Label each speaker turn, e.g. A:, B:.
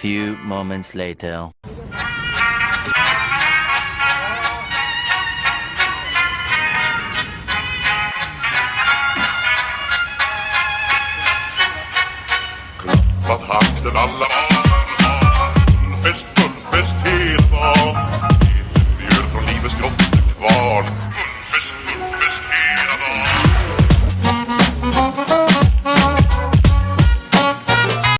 A: few moments later.
B: Klappat hakten alla barn. Fullfest hela dagen. Mjöl från livets grottekvarn. Fullfest hela dagen.